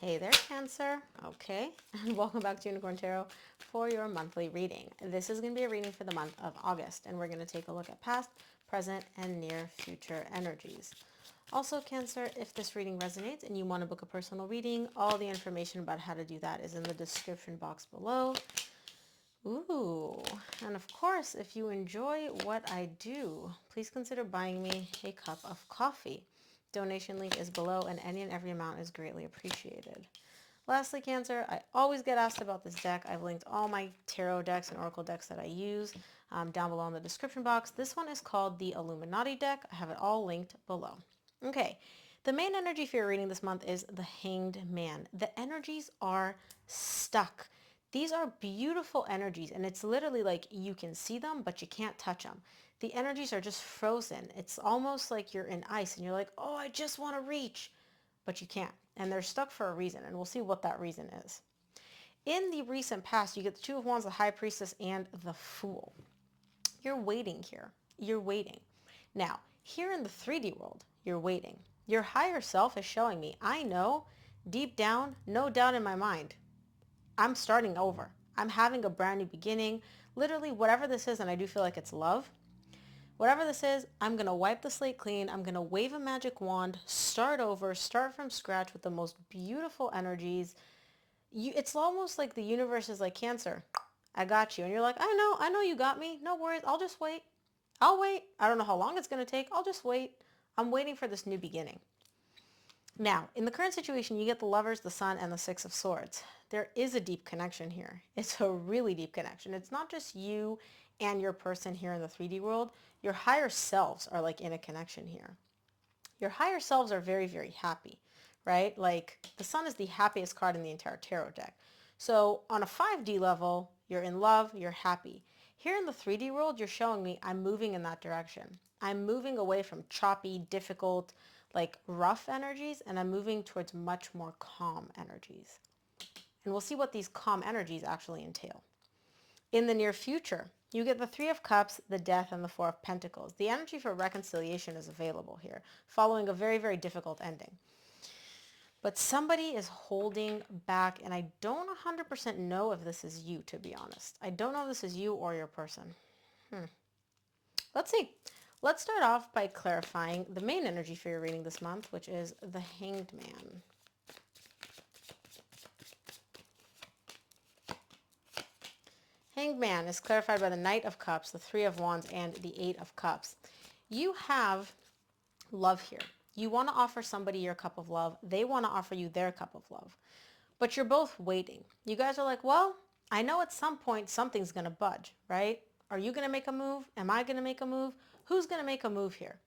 Hey there, Cancer. Okay, and welcome back to Unicorn Tarot for your monthly reading. This is going to be a reading for the month of August, and we're going to take a look at past, present, and near future energies. Also, Cancer, if this reading resonates and you want to book a personal reading, all the information about how to do that is in the description box below. Ooh, and of course, if you enjoy what I do, please consider buying me a cup of coffee. Donation link is below, and any and every amount is greatly appreciated. Lastly, Cancer, I always get asked about this deck. I've linked all my tarot decks and oracle decks that I use down below in the description box. This one is called the Illuminati deck. I have it all linked below. Okay, the main energy for your reading this month is the Hanged Man. The energies are stuck. These are beautiful energies, and it's literally like you can see them, but you can't touch them. The energies are just frozen. It's almost like you're in ice, and you're like, oh, I just want to reach, but you can't. And they're stuck for a reason, and we'll see what that reason is. In the recent past, you get the Two of Wands, the High Priestess, and the Fool. You're waiting here. You're waiting. Now, here in the 3D world, you're waiting. Your higher self is showing me, I know, deep down, no doubt in my mind, I'm starting over. I'm having a brand new beginning. Literally, whatever this is, and I do feel like it's love, whatever this is, I'm going to wipe the slate clean. I'm going to wave a magic wand, start over, start from scratch with the most beautiful energies. It's almost like the universe is like, Cancer, I got you. And you're like, I know you got me. No worries. I'll just wait. I'll wait. I don't know how long it's going to take. I'll just wait. I'm waiting for this new beginning. Now, in the current situation, you get the Lovers, the Sun, and the Six of Swords. There is a deep connection here. It's a really deep connection. It's not just you and your person here in the 3D world. Your higher selves are like in a connection here. Your higher selves are very, very happy, right? Like the Sun is the happiest card in the entire tarot deck. So on a 5D level, you're in love, you're happy. Here in the 3D world, you're showing me I'm moving in that direction. I'm moving away from choppy, difficult, like rough energies, and I'm moving towards much more calm energies. And we'll see what these calm energies actually entail. In the near future, you get the Three of Cups, the Death, and the Four of Pentacles. The energy for reconciliation is available here, following a very, very difficult ending. But somebody is holding back, and I don't 100% know if this is you, to be honest. I don't know if this is you or your person. Let's see. Let's start off by clarifying the main energy for your reading this month, which is the Hanged Man. Hanged Man is clarified by the Knight of Cups, the Three of Wands, and the Eight of Cups. You have love here. You want to offer somebody your cup of love. They want to offer you their cup of love. But you're both waiting. You guys are like, well, I know at some point something's going to budge, right? Are you going to make a move? Am I going to make a move? Who's going to make a move here?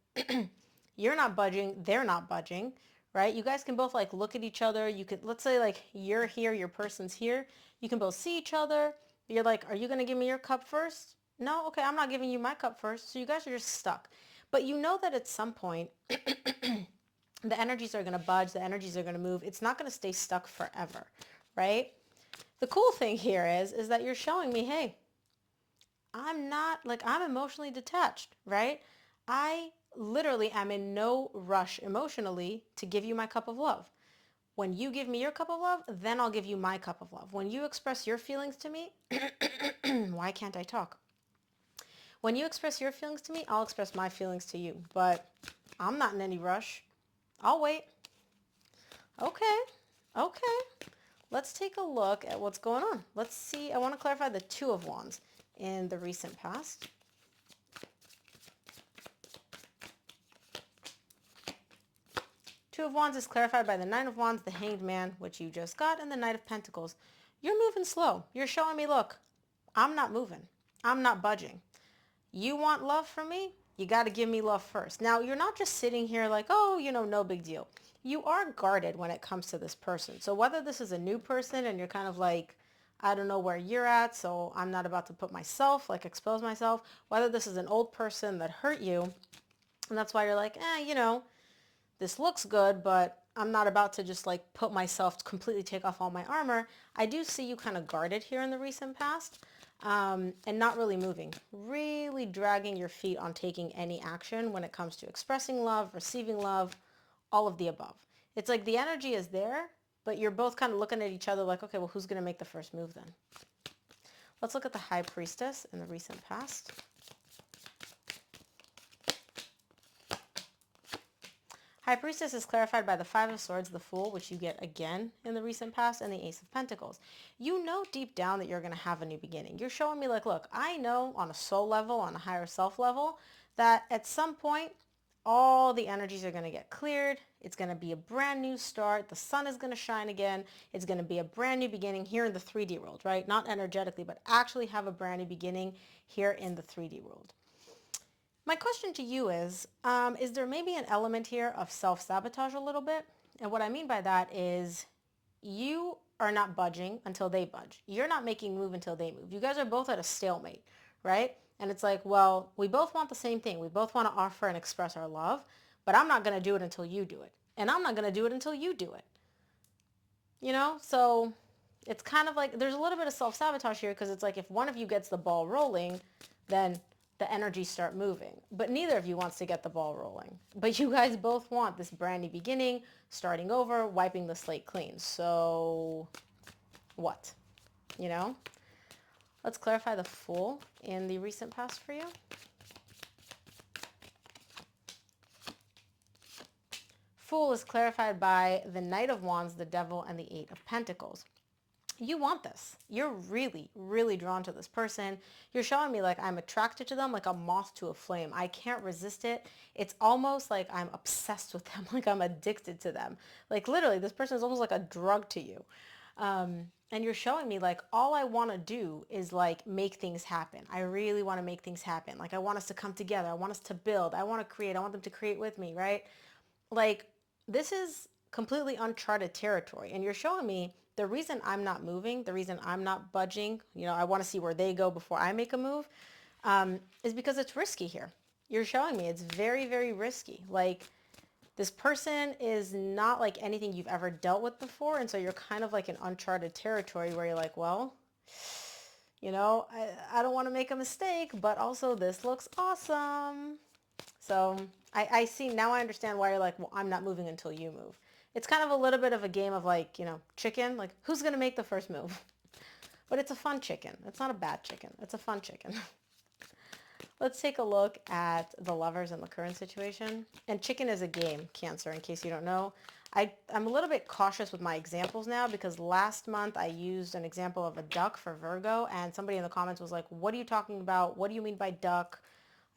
You're not budging. They're not budging, right? You guys can both like look at each other. You could, let's say like you're here, your person's here. You can both see each other. You're like, are you going to give me your cup first? No? Okay, I'm not giving you my cup first. So you guys are just stuck. But you know that at some point, the energies are going to budge. The energies are going to move. It's not going to stay stuck forever, right? The cool thing here is that you're showing me, hey, I'm not, like, I'm emotionally detached, right? I literally am in no rush emotionally to give you my cup of love. When you give me your cup of love, then I'll give you my cup of love. When you express your feelings to me, why can't I talk? When you express your feelings to me, I'll express my feelings to you. But I'm not in any rush. I'll wait. Okay. Okay. Let's take a look at what's going on. Let's see. I want to clarify the Two of Wands in the recent past. Two of Wands is clarified by the Nine of Wands, the Hanged Man, which you just got, and the Knight of Pentacles. You're moving slow. You're showing me, look, I'm not moving. I'm not budging. You want love from me? You got to give me love first. Now, you're not just sitting here like, oh, no big deal. You are guarded when it comes to this person. So whether this is a new person and you're kind of like, I don't know where you're at, so I'm not about to put myself, like expose myself, whether this is an old person that hurt you, and that's why you're like, this looks good, but I'm not about to just like put myself, completely take off all my armor. I do see you kind of guarded here in the recent past. And not really moving, really dragging your feet on taking any action when it comes to expressing love, receiving love, all of the above. It's like the energy is there, but you're both kind of looking at each other like, okay, well, who's going to make the first move then? Let's look at the High Priestess in the recent past. High Priestess is clarified by the Five of Swords, the Fool, which you get again in the recent past, and the Ace of Pentacles. You know deep down that you're going to have a new beginning. You're showing me like, look, I know on a soul level, on a higher self level, that at some point, all the energies are going to get cleared. It's going to be a brand new start. The sun is going to shine again. It's going to be a brand new beginning here in the 3D world, right? Not energetically, but actually have a brand new beginning here in the 3D world. My question to you is there maybe an element here of self-sabotage a little bit? And what I mean by that is you are not budging until they budge. You're not making move until they move. You guys are both at a stalemate, right? And it's like, well, we both want the same thing. We both want to offer and express our love, but I'm not going to do it until you do it. And I'm not going to do it until you do it. You know? So it's kind of like there's a little bit of self-sabotage here because it's like if one of you gets the ball rolling, then the energies start moving. But neither of you wants to get the ball rolling. But you guys both want this brand new beginning, starting over, wiping the slate clean. So what? You know? Let's clarify the Fool in the recent past for you. Fool is clarified by the Knight of Wands, the Devil, and the Eight of Pentacles. You want this. You're really, really drawn to this person. You're showing me like I'm attracted to them like a moth to a flame. I can't resist it. It's almost like I'm obsessed with them, like I'm addicted to them. Like literally, this person is almost like a drug to you. And you're showing me like all I want to do is like make things happen. I really want to make things happen. Like I want us to come together. I want us to build. I want to create. I want them to create with me, right? Like this is completely uncharted territory. And you're showing me the reason I'm not moving, the reason I'm not budging, you know, I want to see where they go before I make a move, is because it's risky here. You're showing me it's very, very risky. Like this person is not like anything you've ever dealt with before. And so you're kind of like in uncharted territory where you're like, well, you know, I don't want to make a mistake, but also this looks awesome. So I see, now I understand why you're like, well, I'm not moving until you move. It's kind of a little bit of a game of like, you know, chicken, like who's going to make the first move? But it's a fun chicken. It's not a bad chicken. It's a fun chicken. Let's take a look at the Lovers in the current situation. And chicken is a game, Cancer, in case you don't know. I'm a little bit cautious with my examples now because last month I used an example of a duck for Virgo and somebody in the comments was like, what are you talking about? What do you mean by duck?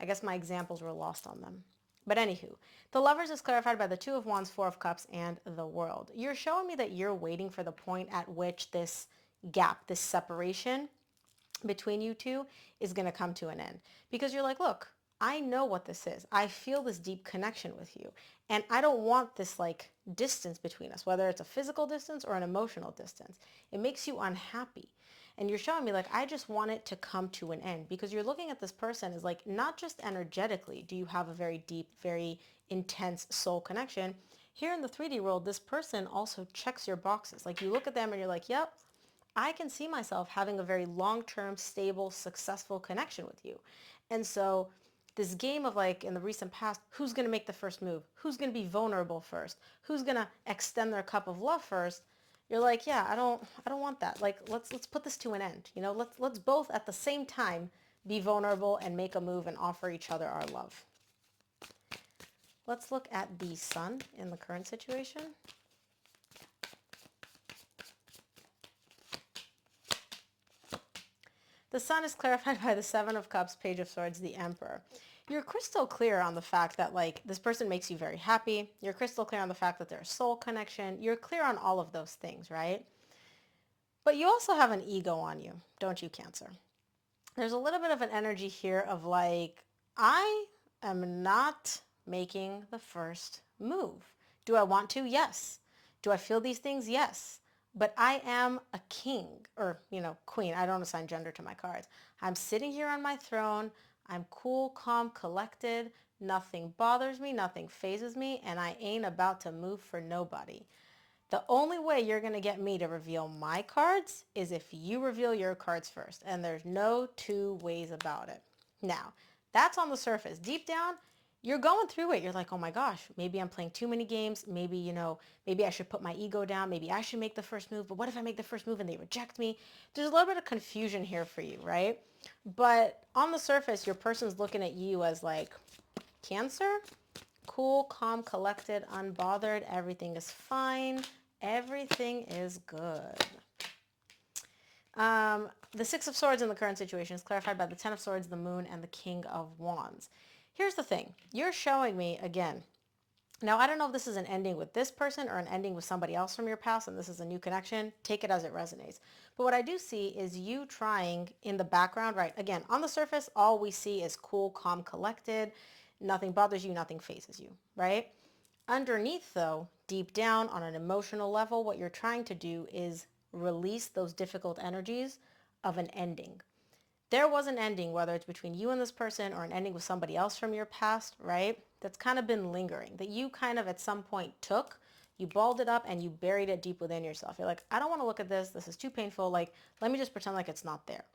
I guess my examples were lost on them. But anywho, the Lovers is clarified by the Two of Wands, Four of Cups, and the World. You're showing me that you're waiting for the point at which this gap, this separation between you two is going to come to an end. Because you're like, look, I know what this is. I feel this deep connection with you. And I don't want this like distance between us, whether it's a physical distance or an emotional distance. It makes you unhappy. And you're showing me like, I just want it to come to an end because you're looking at this person as like, not just energetically, do you have a very deep, very intense soul connection? Here in the 3D world, this person also checks your boxes. Like you look at them and you're like, yep, I can see myself having a very long-term, stable, successful connection with you. And so this game of like in the recent past, who's going to make the first move? Who's going to be vulnerable first? Who's going to extend their cup of love first? You're like, yeah, I don't want that. Like, let's put this to an end. You know, let's both at the same time be vulnerable and make a move and offer each other our love. Let's look at the Sun in the current situation. The Sun is clarified by the Seven of Cups, Page of Swords, the Emperor. You're crystal clear on the fact that like this person makes you very happy. You're crystal clear on the fact that there's a soul connection. You're clear on all of those things, right? But you also have an ego on you, don't you, Cancer? There's a little bit of an energy here of like, I am not making the first move. Do I want to? Yes. Do I feel these things? Yes. But I am a king or, you know, queen. I don't assign gender to my cards. I'm sitting here on my throne. I'm cool, calm, collected. Nothing bothers me. Nothing phases me. And I ain't about to move for nobody. The only way you're going to get me to reveal my cards is if you reveal your cards first. And there's no two ways about it. Now, that's on the surface. Deep down, you're going through it. You're like, oh my gosh, maybe I'm playing too many games. Maybe, maybe I should put my ego down. Maybe I should make the first move. But what if I make the first move and they reject me? There's a little bit of confusion here for you, right? But on the surface, your person's looking at you as like, Cancer, cool, calm, collected, unbothered. Everything is fine. Everything is good. The Six of Swords in the current situation is clarified by the Ten of Swords, the Moon, and the King of Wands. Here's the thing. You're showing me, again, now I don't know if this is an ending with this person or an ending with somebody else from your past and this is a new connection. Take it as it resonates. But what I do see is you trying in the background, right? Again, on the surface, all we see is cool, calm, collected. Nothing bothers you, nothing phases you, right? Underneath, though, deep down on an emotional level, what you're trying to do is release those difficult energies of an ending. There was an ending, whether it's between you and this person or an ending with somebody else from your past, right? That's kind of been lingering, that you kind of at some point took, you balled it up and you buried it deep within yourself. You're like, I don't want to look at this. This is too painful. Like, let me just pretend like it's not there.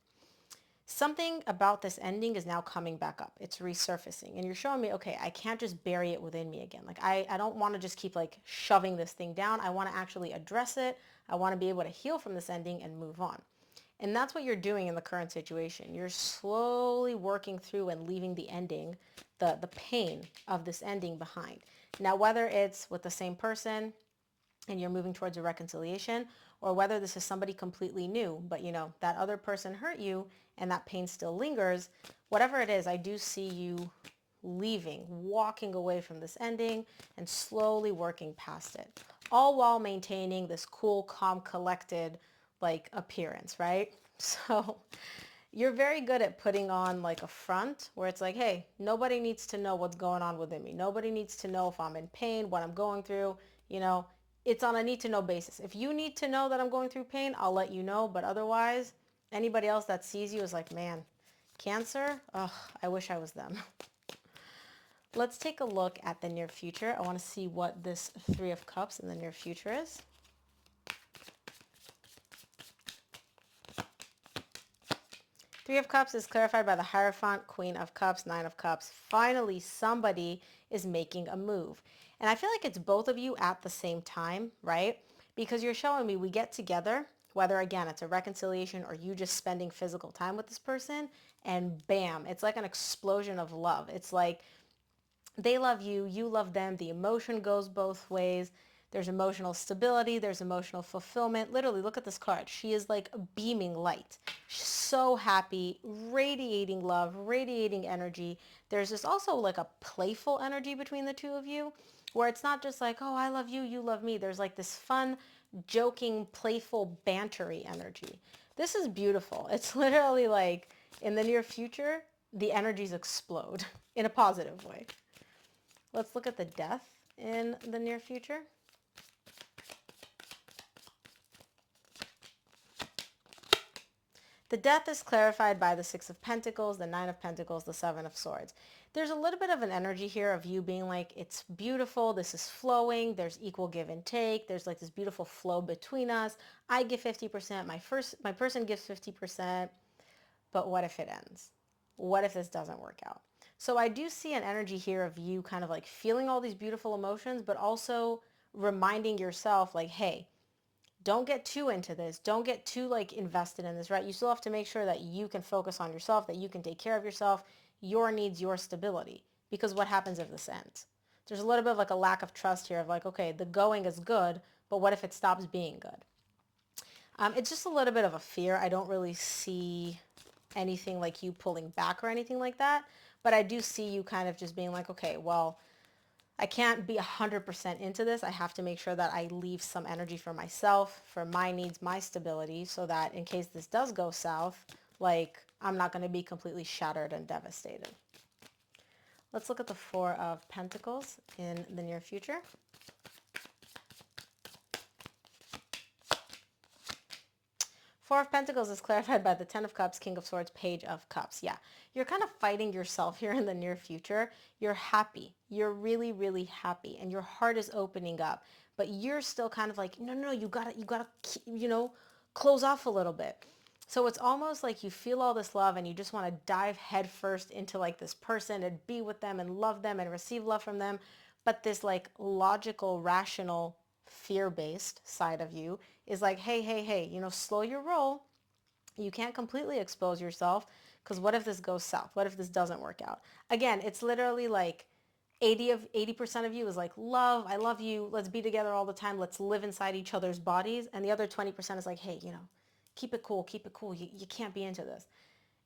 Something about this ending is now coming back up. It's resurfacing. And you're showing me, okay, I can't just bury it within me again. Like I don't want to just keep like shoving this thing down. I want to actually address it. I want to be able to heal from this ending and move on. And that's what you're doing in the current situation. You're slowly working through and leaving the ending, the pain of this ending behind. Now, whether it's with the same person and you're moving towards a reconciliation, or whether this is somebody completely new, but that other person hurt you and that pain still lingers, whatever it is, I do see you leaving, walking away from this ending and slowly working past it, all while maintaining this cool, calm, collected like appearance, right? So you're very good at putting on like a front where it's like, hey, nobody needs to know what's going on within me. Nobody needs to know if I'm in pain, what I'm going through. It's on a need to know basis. If you need to know that I'm going through pain, I'll let you know. But otherwise, anybody else that sees you is like, man, Cancer, ugh, I wish I was them. Let's take a look at the near future. I want to see what this Three of Cups in the near future is. Three of Cups is clarified by the Hierophant, Queen of Cups, Nine of Cups. Finally, somebody is making a move. And I feel like it's both of you at the same time, right? Because you're showing me we get together, whether again it's a reconciliation or you just spending physical time with this person, and bam, it's like an explosion of love. It's like they love you, you love them, the emotion goes both ways. There's emotional stability, there's emotional fulfillment. Literally, look at this card. She is like beaming light. She's so happy, radiating love, radiating energy. There's just also like a playful energy between the two of you where it's not just like, oh, I love you, you love me. There's like this fun, joking, playful, bantery energy. This is beautiful. It's literally like in the near future, the energies explode in a positive way. Let's look at the Death in the near future. The Death is clarified by the Six of Pentacles, the Nine of Pentacles, the Seven of Swords. There's a little bit of an energy here of you being like, it's beautiful, this is flowing, there's equal give and take, there's like this beautiful flow between us. I give 50%, my person gives 50%, but what if it ends? What if this doesn't work out? So I do see an energy here of you kind of like feeling all these beautiful emotions, but also reminding yourself like, hey, don't get too into this. Don't get too like invested in this, right? You still have to make sure that you can focus on yourself, that you can take care of yourself, your needs, your stability. Because what happens if this ends? There's a little bit of like a lack of trust here of like, okay, the going is good, but what if it stops being good? It's just a little bit of a fear. I don't really see anything like you pulling back or anything like that. But I do see you kind of just being like, okay, well, I can't be 100% into this. I have to make sure that I leave some energy for myself, for my needs, my stability, so that in case this does go south, like I'm not going to be completely shattered and devastated. Let's look at the Four of Pentacles in the near future. Four of Pentacles is clarified by the Ten of Cups, King of Swords, Page of Cups. Yeah, you're kind of fighting yourself here in the near future. You're happy. You're really, really happy. And your heart is opening up. But you're still kind of like, no, you gotta, close off a little bit. So it's almost like you feel all this love and you just want to dive headfirst into like this person and be with them and love them and receive love from them. But this like logical, rational, fear-based side of you is like, hey, hey, hey, slow your roll. You can't completely expose yourself because what if this goes south? What if this doesn't work out? Again, it's literally like 80% of you is like love, I love you, let's be together all the time, let's live inside each other's bodies. And the other 20% is like, hey, keep it cool, keep it cool. You can't be into this.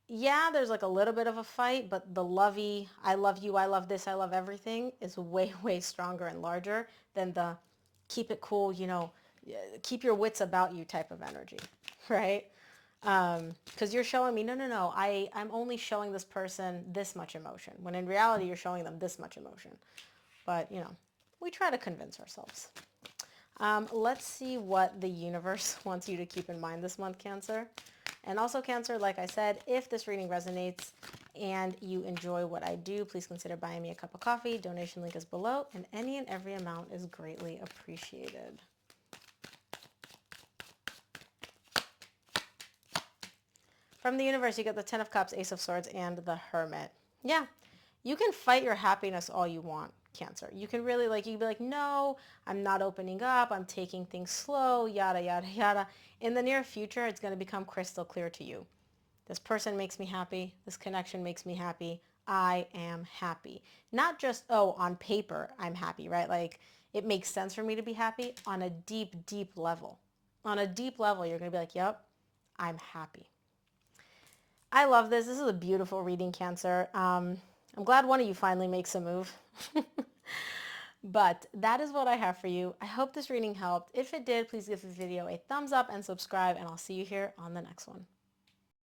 Yeah, there's like a little bit of a fight, but the lovey, I love you, I love this, I love everything is way, way stronger and larger than the keep it cool, keep your wits about you type of energy, right? Because you're showing me, no, no, no, I'm only showing this person this much emotion, when in reality you're showing them this much emotion. But, we try to convince ourselves. Let's see what the universe wants you to keep in mind this month, Cancer. And also, Cancer, like I said, if this reading resonates and you enjoy what I do, please consider buying me a cup of coffee. Donation link is below, and any and every amount is greatly appreciated. From the universe, you get the Ten of Cups, Ace of Swords, and the Hermit. Yeah, you can fight your happiness all you want, Cancer. You can really you'd be like, no, I'm not opening up. I'm taking things slow, yada, yada, yada. In the near future, it's going to become crystal clear to you. This person makes me happy. This connection makes me happy. I am happy. Not just, oh, on paper, I'm happy, right? Like, it makes sense for me to be happy on a deep, deep level. On a deep level, you're going to be like, yep, I'm happy. I love this. This is a beautiful reading, Cancer. I'm glad one of you finally makes a move. But that is what I have for you. I hope this reading helped. If it did, please give the video a thumbs up and subscribe, and I'll see you here on the next one.